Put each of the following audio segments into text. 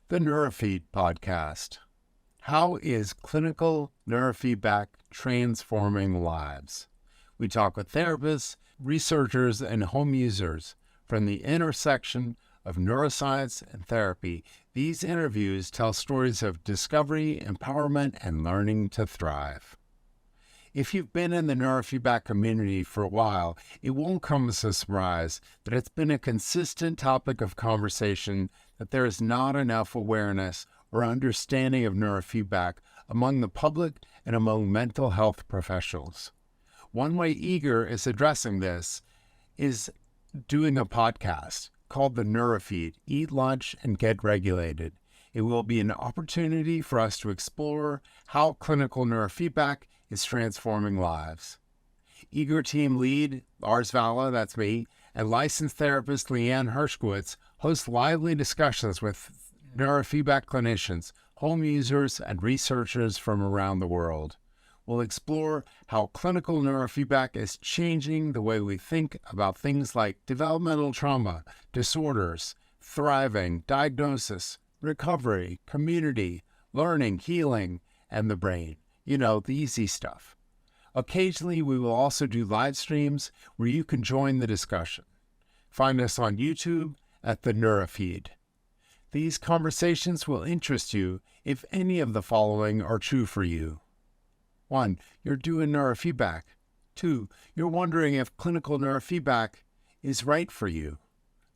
The Neurofeed Podcast. How is clinical neurofeedback transforming lives? We talk with therapists, researchers, and home users from the intersection of neuroscience and therapy. These interviews tell stories of discovery, empowerment, and learning to thrive. If you've been in the neurofeedback community for a while, it won't come as a surprise that it's been a consistent topic of conversation that there is not enough awareness or understanding of neurofeedback among the public and among mental health professionals. One way 𝙏𝙃 is addressing this is doing a podcast called The Neurofeed, Eat Lunch and Get Regulated. It will be an opportunity for us to explore how clinical neurofeedback is transforming lives. 𝙏𝙃 team lead, Lars Leanne, that's me, and licensed therapist Leanne 𝙲𝙗𝙗 host lively discussions with neurofeedback clinicians, home users, and researchers from around the world. We'll explore how clinical neurofeedback is changing the way we think about things like developmental trauma, disorders, thriving, diagnosis, recovery, community, learning, healing, and the brain. You know, the easy stuff. Occasionally, we will also do live streams where you can join the discussion. Find us on YouTube at The Neurofeed. These conversations will interest you if any of the following are true for you. 1. You're doing neurofeedback. 2. You're wondering if clinical neurofeedback is right for you.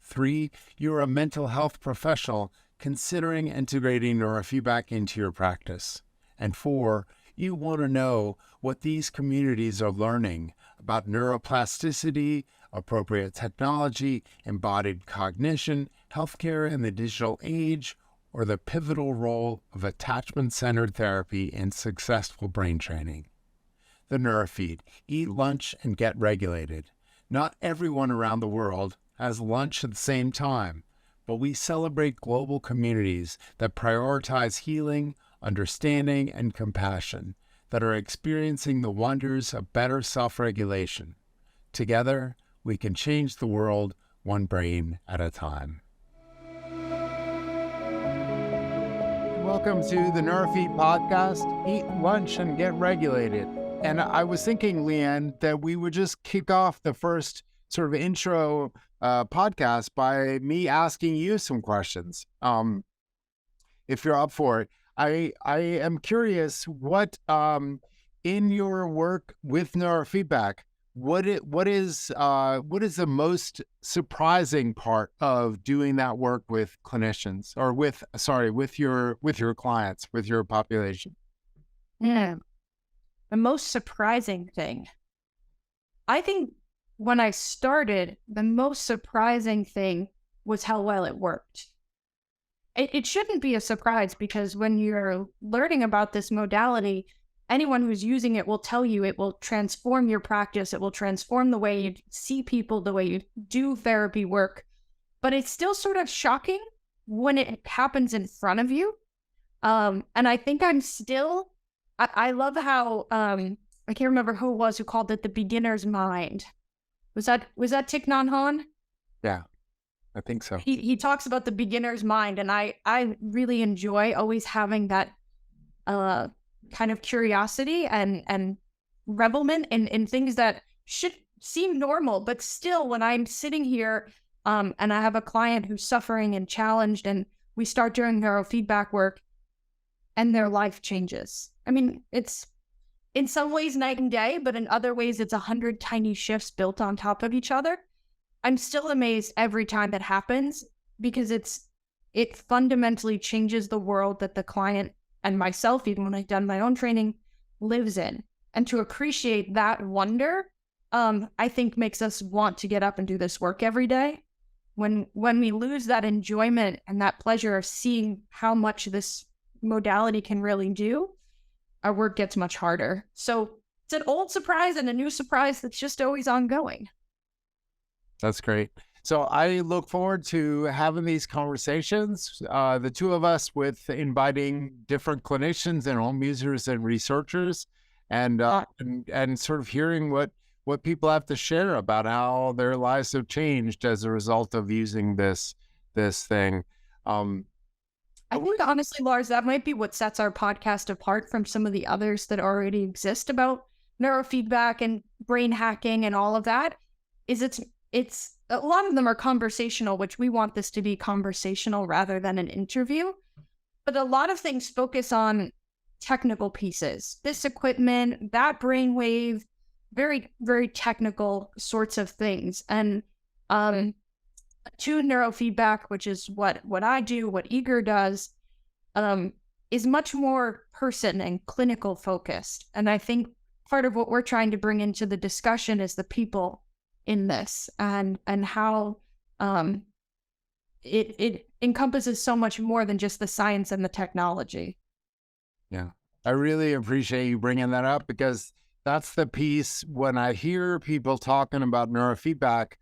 3. You're a mental health professional considering integrating neurofeedback into your practice. And 4. You want to know what these communities are learning about neuroplasticity, appropriate technology, embodied cognition, healthcare in the digital age, or the pivotal role of attachment-centered therapy in successful brain training. The Neurofeed, Eat Lunch and Get Regulated. Not everyone around the world has lunch at the same time, but we celebrate global communities that prioritize healing, understanding, and compassion, that are experiencing the wonders of better self-regulation. Together, we can change the world one brain at a time. Welcome to the Neurofeed Podcast, Eat Lunch and Get Regulated. And I was thinking, Leanne, that we would just kick off the first sort of intro podcast by me asking you some questions. If you're up for it. I am curious what, in your work with neurofeedback, what is the most surprising part of doing that work with clinicians, or with your clients, with your population? The most surprising thing. I think when I started, the most surprising thing was how well it worked. It shouldn't be a surprise, because when you're learning about this modality, anyone who's using it will tell you it will transform your practice. It will transform the way you see people, the way you do therapy work. But it's still sort of shocking when it happens in front of you. And I think I love how, I can't remember who it was who called it the beginner's mind. Was that Thich Nhat Hanh? Yeah. I think so. He talks about the beginner's mind, and I really enjoy always having that kind of curiosity and revelment in things that should seem normal, but still, when I'm sitting here and I have a client who's suffering and challenged, and we start doing neurofeedback work, and their life changes. I mean, it's in some ways night and day, but in other ways, it's 100 tiny shifts built on top of each other. I'm still amazed every time that happens, because it fundamentally changes the world that the client and myself, even when I've done my own training, lives in. And to appreciate that wonder, I think makes us want to get up and do this work every day. When we lose that enjoyment and that pleasure of seeing how much this modality can really do, our work gets much harder. So it's an old surprise and a new surprise that's just always ongoing. That's great. So I look forward to having these conversations, the two of us, with inviting different clinicians and home users and researchers, and sort of hearing what people have to share about how their lives have changed as a result of using this thing. I think honestly, Lars, that might be what sets our podcast apart from some of the others that already exist about neurofeedback and brain hacking and all of that. Is it's a lot of them are conversational, which we want this to be conversational rather than an interview. But a lot of things focus on technical pieces, this equipment, that brainwave, very, very technical sorts of things. And to neurofeedback, which is what I do, what 𝙏𝑝𝑟 does, is much more person and clinical focused. And I think part of what we're trying to bring into the discussion is the people in this, and how it encompasses so much more than just the science and the technology. Yeah, I really appreciate you bringing that up, because that's the piece. When I hear people talking about neurofeedback,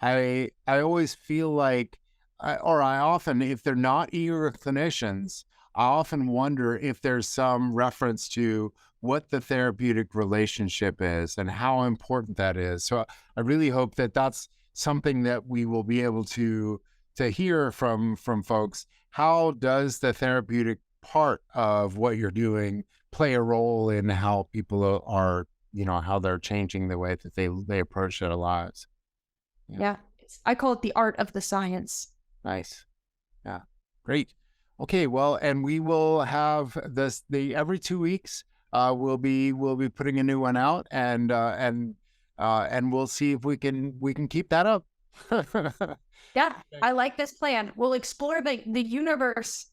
I always feel like, I often, if they're not 𝙏𝑝𝑟 clinicians, I often wonder if there's some reference to what the therapeutic relationship is and how important that is. So I really hope that that's something that we will be able to hear from folks. How does the therapeutic part of what you're doing play a role in how people are, how they're changing the way that they approach their lives? Yeah. I call it the art of the science. Nice. Yeah. Great. Okay. Well, and we will have every 2 weeks. We'll be putting a new one out, and we'll see if we can keep that up. Yeah, I like this plan. We'll explore the universe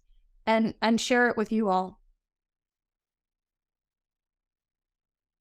and share it with you all.